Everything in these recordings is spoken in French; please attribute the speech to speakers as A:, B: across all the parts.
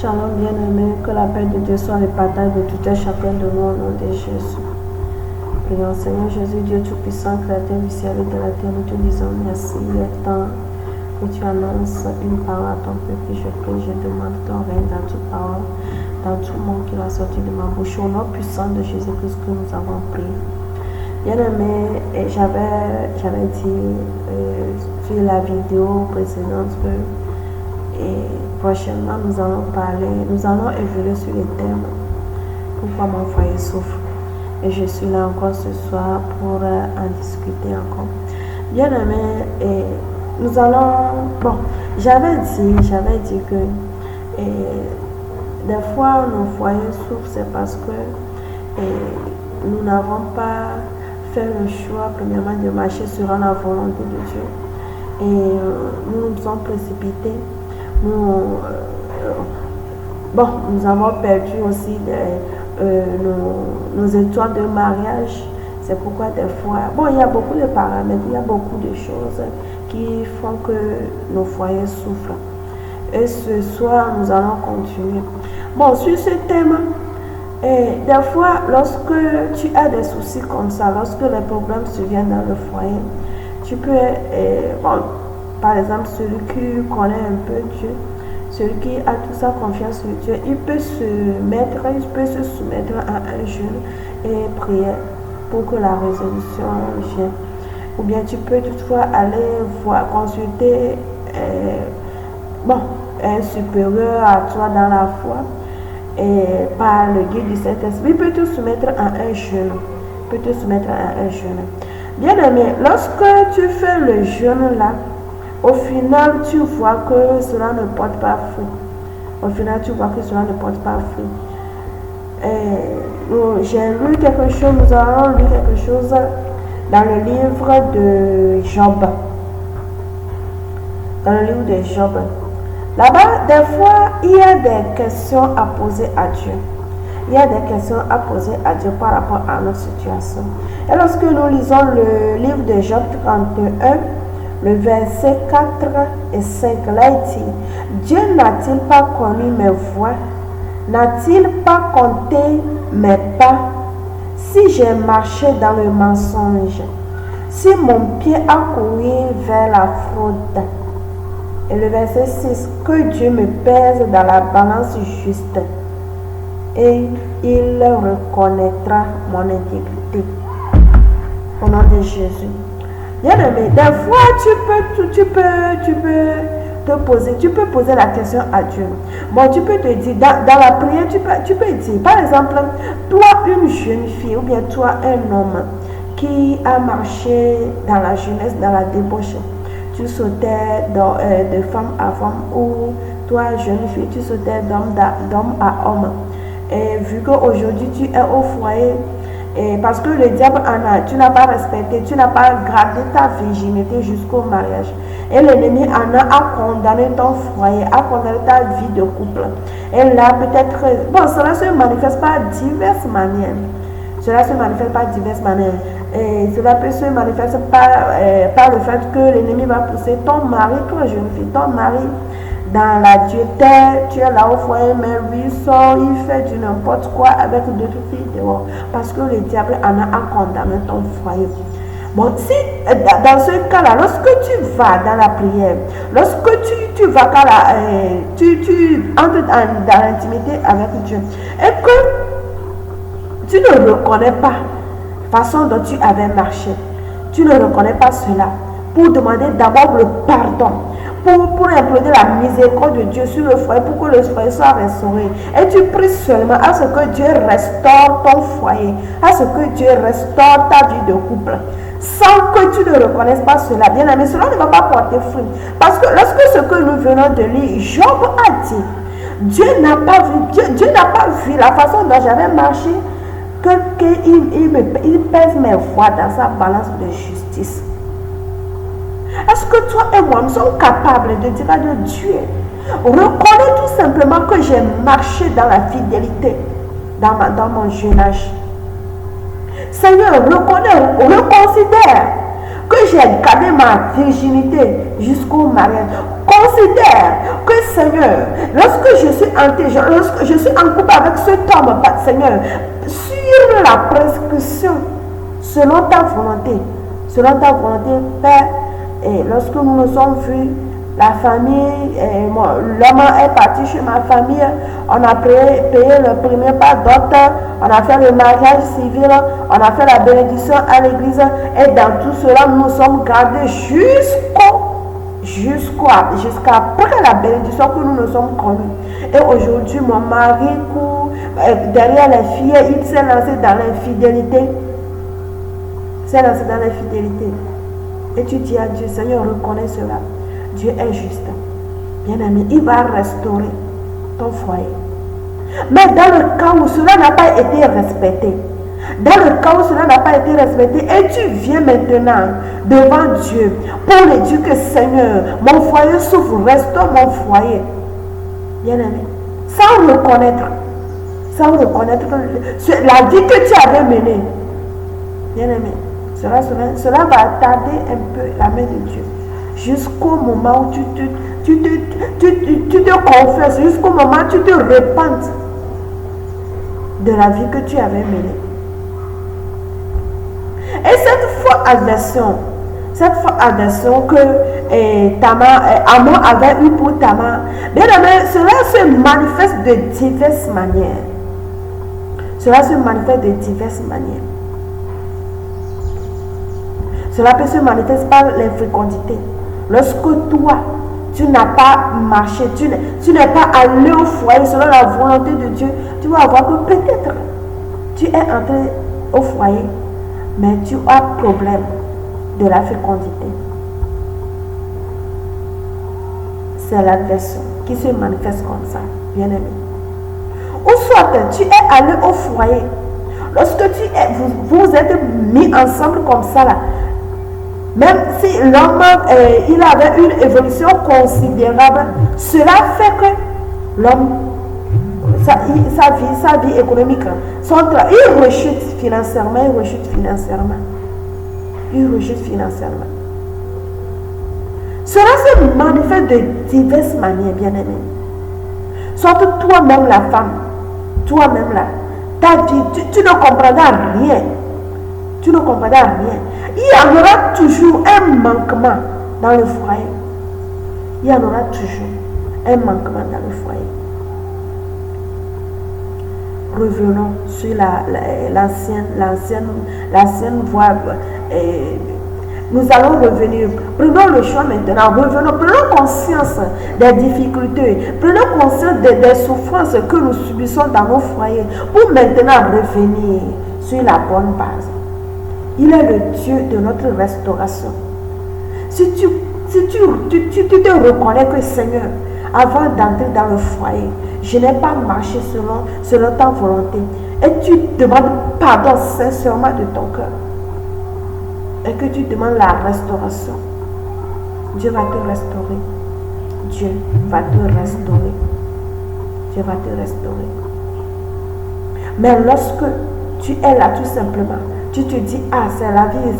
A: Shalom bien-aimé, que la paix de Dieu soit le partage de tout un chacun de nous au nom de Jésus. Prions Seigneur Jésus, Dieu Tout-Puissant, Créateur du ciel et de la terre, nous te disons merci. Il est temps que tu annonces une parole à ton peuple. Je prie, je demande ton règne dans toute parole, dans tout monde qui va sortir de ma bouche. Au nom puissant de Jésus-Christ que nous avons prié. Bien-aimé, j'avais dit sur la vidéo précédente que prochainement nous allons évoluer sur les thèmes pourquoi mon foyer souffre. Et je suis là encore ce soir pour en discuter encore. Bien-aimé, nous allons... j'avais dit que des fois nos foyers souffrent, c'est parce que nous n'avons pas fait le choix, premièrement, de marcher sur la volonté de Dieu. Et nous nous sommes précipités. Nous avons perdu aussi nos étoiles de mariage. C'est pourquoi des fois, il y a beaucoup de paramètres, il y a beaucoup de choses qui font que nos foyers souffrent. Et ce soir, nous allons continuer. Sur ce thème, des fois, lorsque tu as des soucis comme ça, lorsque les problèmes surviennent dans le foyer, tu peux, par exemple, celui qui connaît un peu Dieu, celui qui a toute sa confiance sur Dieu, il peut se soumettre à un jeûne et prier pour que la résolution vienne. Ou bien tu peux toutefois aller consulter un supérieur à toi dans la foi et par le guide du Saint-Esprit, il peut te soumettre à un jeûne. Bien-aimé, lorsque tu fais le jeûne là, au final, tu vois que cela ne porte pas fruit. J'ai lu quelque chose, nous allons lire quelque chose dans le livre de Job. Là-bas, des fois, il y a des questions à poser à Dieu. Par rapport à notre situation. Et lorsque nous lisons le livre de Job 31, le verset 4 et 5, là il dit: Dieu n'a-t-il pas connu mes voies? N'a-t-il pas compté mes pas? Si j'ai marché dans le mensonge, si mon pied a couru vers la fraude. Et le verset 6, que Dieu me pèse dans la balance juste et il reconnaîtra mon intégrité. Au nom de Jésus. Bien-aimé, des fois tu peux poser la question à Dieu. Tu peux te dire, dans la prière, tu peux dire, par exemple, toi une jeune fille ou bien toi un homme qui a marché dans la jeunesse, dans la débauche, tu sautais de femme à femme, ou toi jeune fille, tu sautais d'homme à homme. Et vu qu'aujourd'hui tu es au foyer, parce que le diable tu n'as pas respecté, tu n'as pas gardé ta virginité jusqu'au mariage. Et l'ennemi a condamné ton foyer, a condamné ta vie de couple. Et là, peut-être, cela se manifeste par diverses manières. Et cela peut se manifester par le fait que l'ennemi va pousser ton mari, toi jeune fille, ton mari dans la diétère, tu es là au foyer, mais lui sort, il fait du n'importe quoi avec d'autres filles dehors. Parce que le diable a condamné ton foyer. Si dans ce cas-là, lorsque tu vas dans la prière, lorsque tu vas tu entres dans l'intimité avec Dieu, et que tu ne reconnais pas la façon dont tu avais marché, tu ne reconnais pas cela, pour demander d'abord le pardon, pour implorer la miséricorde de Dieu sur le foyer, pour que le foyer soit restauré. Et tu pries seulement à ce que Dieu restaure ton foyer, à ce que Dieu restaure ta vie de couple. Sans que tu ne reconnaisses pas cela, bien aimé, cela ne va pas porter fruit. Parce que lorsque ce que nous venons de lire, Job a dit, Dieu n'a pas vu la façon dont j'avais marché, qu'il pèse mes voies dans sa balance de justice. Est-ce que toi et moi, nous sommes capables de dire à Dieu, reconnais tout simplement que j'ai marché dans la fidélité dans mon jeune âge. Seigneur, reconsidère que j'ai gardé ma virginité jusqu'au mariage. Considère que, Seigneur, lorsque je suis intelligent, lorsque je suis en couple avec cet homme, Seigneur, sur la prescription, selon ta volonté, Père, et lorsque nous nous sommes vus, la famille, l'homme est parti chez ma famille, on a payé le premier pas dot, on a fait le mariage civil, on a fait la bénédiction à l'église, et dans tout cela, nous nous sommes gardés jusqu'après la bénédiction que nous nous sommes connus. Et aujourd'hui, mon mari court derrière les filles, il s'est lancé dans l'infidélité. Et tu dis à Dieu, Seigneur, reconnais cela. Dieu est juste. Bien-aimé, il va restaurer ton foyer. Mais dans le cas où cela n'a pas été respecté, et tu viens maintenant devant Dieu pour lui dire que, Seigneur, mon foyer souffre, restaure mon foyer. Bien-aimé, sans reconnaître la vie que tu avais menée. Bien-aimé, cela va tarder un peu la main de Dieu. Jusqu'au moment où tu te confesses, jusqu'au moment où tu te repentes de la vie que tu avais menée. Et cette fois aversion que Amon avait eu pour Tamar, bien aimé, cela se manifeste de diverses manières. Cela peut se manifester par l'infécondité. Lorsque toi, tu n'as pas marché, tu n'es pas allé au foyer selon la volonté de Dieu, tu vas voir que peut-être tu es entré au foyer, mais tu as problème de la fécondité. C'est l'agression qui se manifeste comme ça, bien aimé. Ou soit tu es allé au foyer, lorsque vous êtes mis ensemble comme ça là, même si l'homme il avait une évolution considérable, cela fait que l'homme, sa vie économique, il rechute financièrement. Cela se manifeste de diverses manières, bien aimé. Soit toi-même la femme, toi-même là, ta vie, tu ne comprendras rien. Il y en aura toujours un manquement dans le foyer. Revenons sur l'ancienne voie. Nous allons revenir. Prenons le choix maintenant. Prenons conscience des difficultés. Prenons conscience des souffrances que nous subissons dans nos foyers pour maintenant revenir sur la bonne base. Il est le Dieu de notre restauration. Si tu te reconnais que, Seigneur, avant d'entrer dans le foyer, je n'ai pas marché selon ta volonté, et tu demandes pardon sincèrement de ton cœur, et que tu demandes la restauration, Dieu va te restaurer. Mais lorsque tu es là tout simplement, tu te dis, c'est la vie,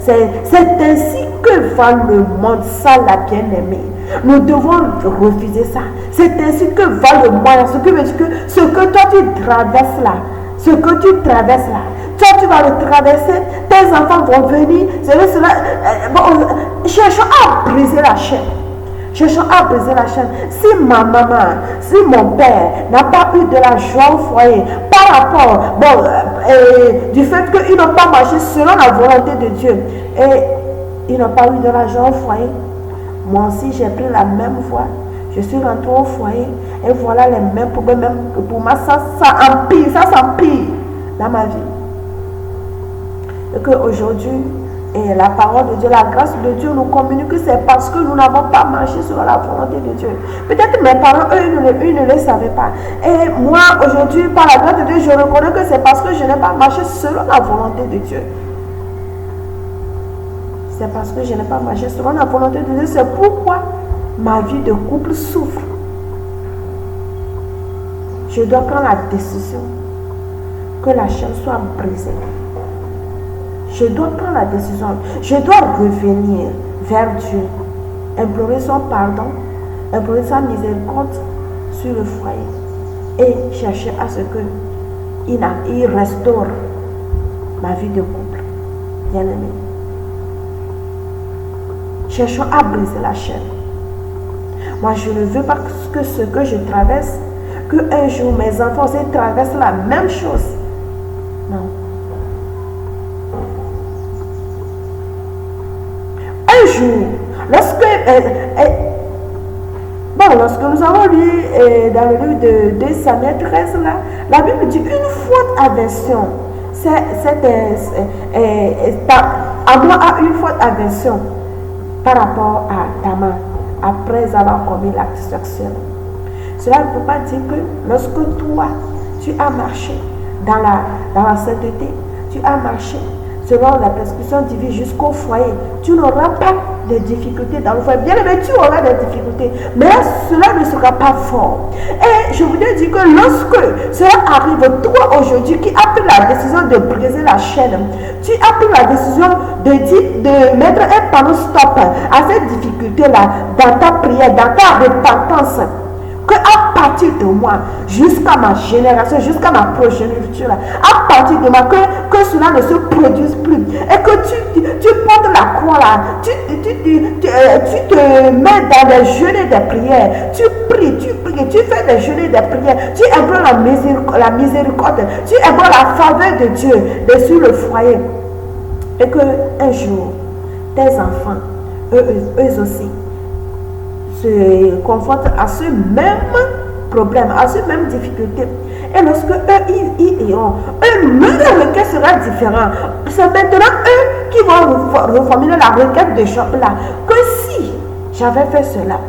A: c'est ainsi que va le monde, ça la bien-aimée. Nous devons refuser ça. C'est ainsi que va le monde. Ce qui veut dire que ce que toi tu traverses là, toi tu vas le traverser, tes enfants vont venir, cherchons à briser la chaîne. Si ma maman, si mon père n'a pas eu de la joie au foyer par rapport du fait qu'ils n'ont pas marché selon la volonté de Dieu et ils n'ont pas eu de la joie au foyer, moi aussi j'ai pris la même voie. Je suis rentrée au foyer et voilà les mêmes problèmes. Même pour moi, ça s'empire dans ma vie. Et qu'aujourd'hui, et la parole de Dieu, la grâce de Dieu nous communique que c'est parce que nous n'avons pas marché selon la volonté de Dieu. Peut-être mes parents, eux, ils ne le savaient pas. Et moi, aujourd'hui, par la grâce de Dieu, je reconnais que c'est parce que je n'ai pas marché selon la volonté de Dieu. C'est parce que je n'ai pas marché selon la volonté de Dieu. C'est pourquoi ma vie de couple souffre. Je dois prendre la décision que la chaîne soit brisée. je dois prendre la décision. Je dois revenir vers Dieu, implorer son pardon, implorer sa miséricorde sur le foyer et chercher à ce qu'il restaure ma vie de couple. Bien-aimé. Cherchons à briser la chaîne. Moi, je ne veux pas que ce que je traverse, qu'un jour mes enfants aussi traversent la même chose. Non. Un jour, lorsque nous avons lu dans le livre de 2 Samuel 13, là, la Bible dit une forte aversion. Amnon a une forte aversion par rapport à Tamar après avoir commis l'acte sexuel. Cela ne peut pas dire que lorsque toi, tu as marché dans la sainteté, tu as marché selon la prescription divine jusqu'au foyer, tu n'auras pas de difficultés dans le foyer. Bien aimé, tu auras des difficultés, mais cela ne sera pas fort. Et je voudrais dire que lorsque cela arrive, toi aujourd'hui qui as pris la décision de briser la chaîne, tu as pris la décision de mettre un panneau stop à cette difficulté-là dans ta prière, dans ta repentance, que à partir de moi, jusqu'à ma génération, jusqu'à ma progéniture, à partir de moi, que cela ne se produise plus. Et que tu portes la croix là, tu te mets dans des jeûnes de prière, tu pries, tu fais des jeûnes de prière, tu implores la miséricorde, tu implores la faveur de Dieu sur le foyer. Et que un jour, tes enfants, eux aussi, se confrontent à ce même problème, à ce même difficulté. Et lorsque eux, ils iront, leur requête sera différent. C'est maintenant eux qui vont reformuler la requête de Job là. Que si j'avais fait cela,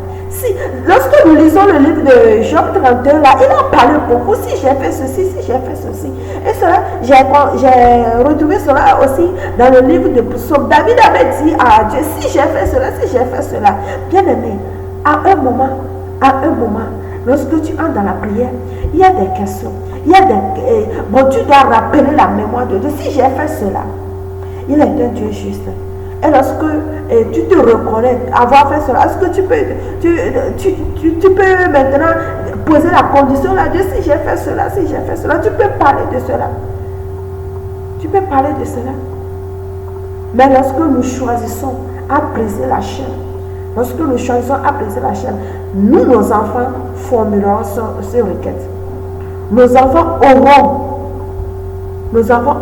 A: lorsque nous lisons le livre de Job 31 là, il a parlé beaucoup. Si j'ai fait ceci, si j'ai fait ceci. Et cela, j'ai retrouvé cela aussi dans le livre de Psaume. David avait dit à Dieu, si j'ai fait cela, si j'ai fait cela. Bien aimé, à un moment, lorsque tu entres dans la prière, il y a des questions. Tu dois rappeler la mémoire de Dieu. Si j'ai fait cela, il est un Dieu juste. Et lorsque tu te reconnais avoir fait cela, est-ce que tu peux maintenant poser la condition là, Dieu, si j'ai fait cela, tu peux parler de cela. Tu peux parler de cela. Mais lorsque nous choisissons à briser la chaîne, nous, nos enfants, formulerons ces requêtes. Nos enfants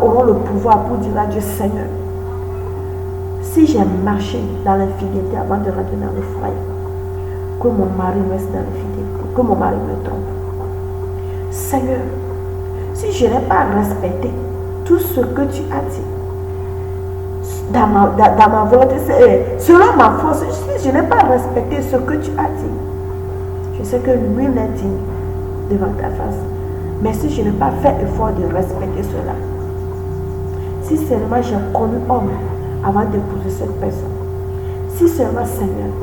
A: auront le pouvoir pour dire à Dieu, Seigneur, si j'ai marché dans l'infidélité avant de rentrer dans le foyer, que mon mari reste dans l'infidélité, que mon mari me trompe. Seigneur, si je n'ai pas respecté tout ce que tu as dit, dans ma volonté, selon ma force, si je n'ai pas respecté ce que tu as dit, je sais que lui n'est digne devant ta face. Mais si je n'ai pas fait effort de respecter cela, si seulement j'ai connu homme avant d'épouser cette personne, si seulement, Seigneur,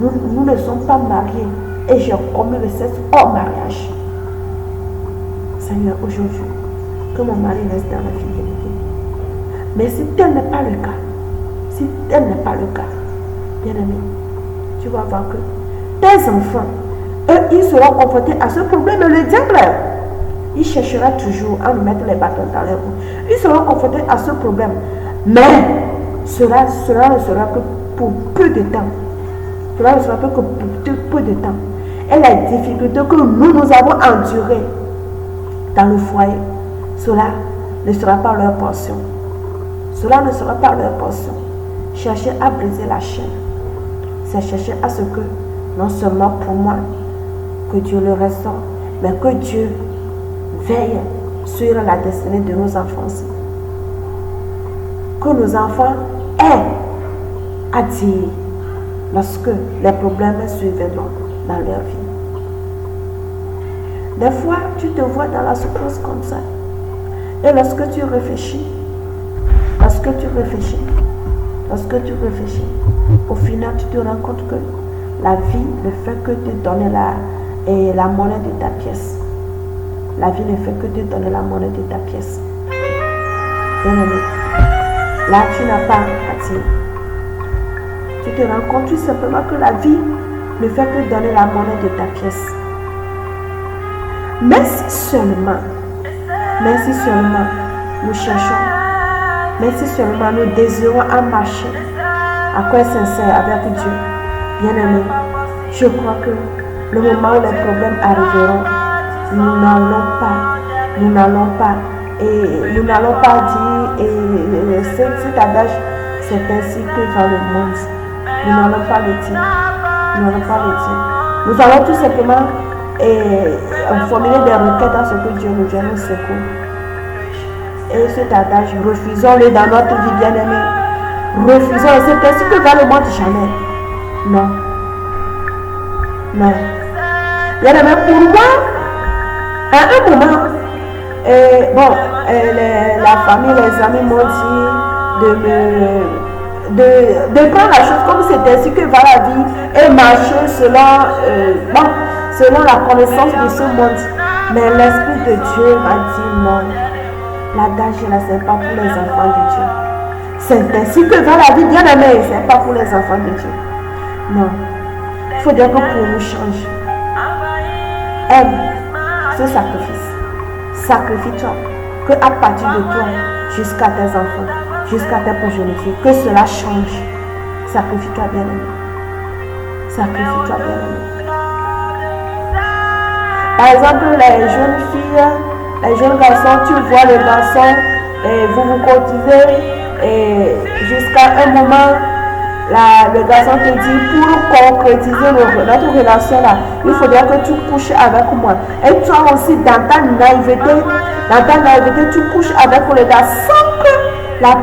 A: nous ne sommes pas mariés et j'ai commis le sexe hors mariage, Seigneur, aujourd'hui, que mon mari reste dans la fidélité. Mais si tel n'est pas le cas, bien-aimé, tu vas voir que tes enfants, eux, ils seront confrontés à ce problème. Le diable, il cherchera toujours à nous mettre les bâtons dans les roues. Ils seront confrontés à ce problème. Mais cela ne sera que pour peu de temps. Cela ne sera que pour peu de temps. Et les difficultés que nous avons endurées dans le foyer, cela ne sera pas leur portion. Cela ne sera pas leur portion. Chercher à briser la chaîne, c'est chercher à ce que, non seulement pour moi, que Dieu le restaure, mais que Dieu veille sur la destinée de nos enfants aussi. Que nos enfants aient à dire lorsque les problèmes surviendront dans leur vie. Des fois, tu te vois dans la souffrance comme ça. Et lorsque tu réfléchis, au final, tu te rends compte que la vie ne fait que te donner la monnaie de ta pièce. La vie ne fait que te donner la monnaie de ta pièce. Bien-aimé, là tu n'as pas à dire. Tu te rends compte tout simplement que la vie ne fait que donner la monnaie de ta pièce. Mais si seulement nous cherchons, mais si seulement nous désirons en marcher à cœur sincère avec Dieu, bien-aimé, je crois que le moment où les problèmes arriveront, nous n'allons pas dire, et cet adage, c'est ainsi que dans le monde. Nous n'allons pas le dire. Nous allons tout simplement formuler des requêtes à ce que Dieu nous vienne au secours. Et cet adage, refusons-le dans notre vie, bien-aimée. Refusons, c'est ainsi que dans le monde, jamais. Non. Bien-aimé, pour moi, à un moment, la famille, les amis m'ont dit de prendre la chose comme c'est ainsi que va la vie et marcher selon la connaissance de ce monde. Mais l'Esprit de Dieu m'a dit non. L'adage là, c'est pas pour les enfants de Dieu. C'est ainsi que va la vie, bien aimé, c'est pas pour les enfants de Dieu. Non. Il faut dire que pour nous changer. Aime ce sacrifice. Sacrifie-toi. Que à partir de toi, jusqu'à tes enfants, jusqu'à tes progénitures, que cela change. Sacrifie-toi, bien-aimé. Sacrifie-toi, bien-aimé. Par exemple, les jeunes filles, les jeunes garçons, tu vois le garçon, et vous vous courtisez, et jusqu'à un moment, le garçon te dit, pour concrétiser notre relation là, il faudrait que tu couches avec moi. Et toi aussi, dans ta naïveté, tu couches avec le gars sans que la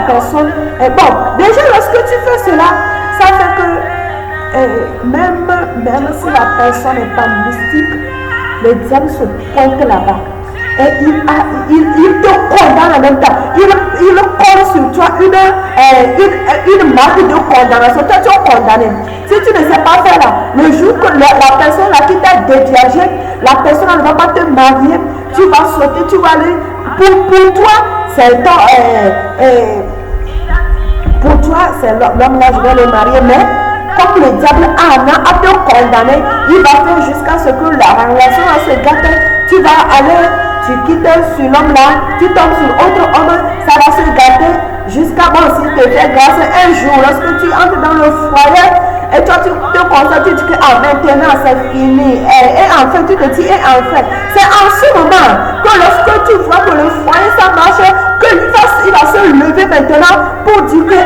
A: personne, bon, déjà lorsque tu fais cela, ça fait que même si la personne n'est pas mystique, le diable se pointe là-bas. Et il te condamne en même temps. Il colle sur toi une marque de condamnation. Toi, tu es condamné. Si tu ne sais pas faire là, le jour que la personne là qui t'a déviagé, la personne ne va pas te marier, tu vas sauter, tu vas aller. Pour toi, c'est pour toi, c'est l'homme là, je vais le marier, mais comme le diable a te condamné, il va faire jusqu'à ce que la relation se gâte. Tu vas aller, tu quittes sur l'homme là, tu tombes sur autre homme, ça va se gâter jusqu'à s'il te fait grâce un jour, lorsque tu entres dans le foyer et toi tu te concentres, tu dis que maintenant c'est fini. Et enfin tu te dis, et enfin, c'est en ce moment que lorsque tu vois que le foyer ça marche, qu'il va se lever maintenant pour dire que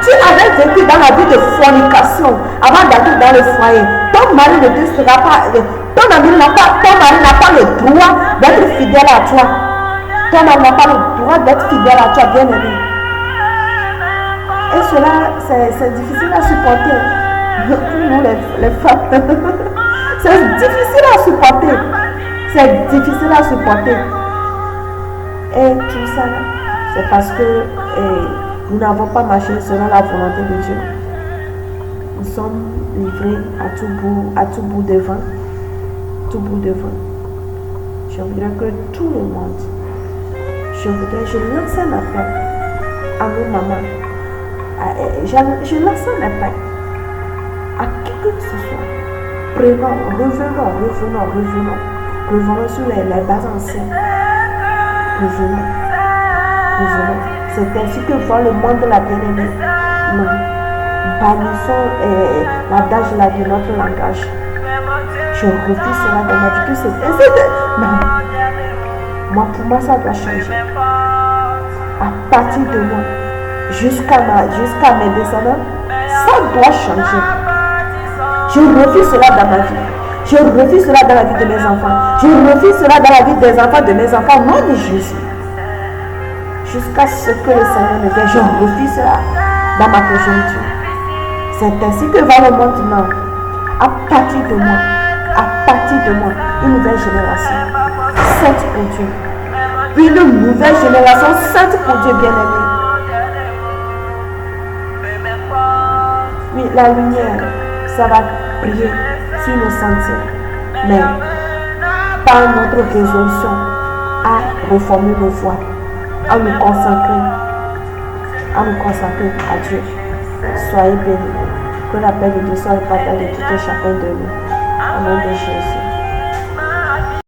A: tu avais vécu dans la vie de fornication avant d'être dans le foyer. Ton mari ne te sera pas, ton mari n'a pas le droit d'être fidèle à toi. Ton mari n'a pas le droit d'être fidèle à toi, bien aimé. Et cela, c'est difficile à supporter. Pour nous les femmes, c'est difficile à supporter. C'est difficile à supporter. Et tout ça, c'est parce que nous n'avons pas marché selon la volonté de Dieu. Nous sommes livrés à tout bout de vent. Tout bout de vent. Je voudrais que tout le monde, je lance un appel à nos mamans. Je lance un appel à qui que ce soit. Revenons sur les bases anciennes. Revenons. C'est ainsi que voit le monde de la bien-aimée. Non. Bannissons l'adage là de notre langage. Je refuse cela dans ma vie. Non. Pour moi, ça doit changer. À partir de moi, jusqu'à mes descendants, ça doit changer. Je refuse cela dans ma vie. Je refuse cela dans la vie de mes enfants. Je refuse cela dans la vie des enfants de mes enfants. Au nom de Jésus. Jusqu'à ce que le Seigneur me vienne, je refuse cela dans ma progéniture. C'est ainsi que va le monde. Non. À partir de moi, une nouvelle génération sainte pour Dieu. Une nouvelle génération sainte pour Dieu, bien-aimé. Oui, la lumière, ça va briller sur nos sentiers. Mais par notre résolution à reformer nos voies, à nous consacrer à Dieu. Soyez bénis. Que la paix de Dieu soit partagée de tout et chacun de nous. Au nom de Jésus.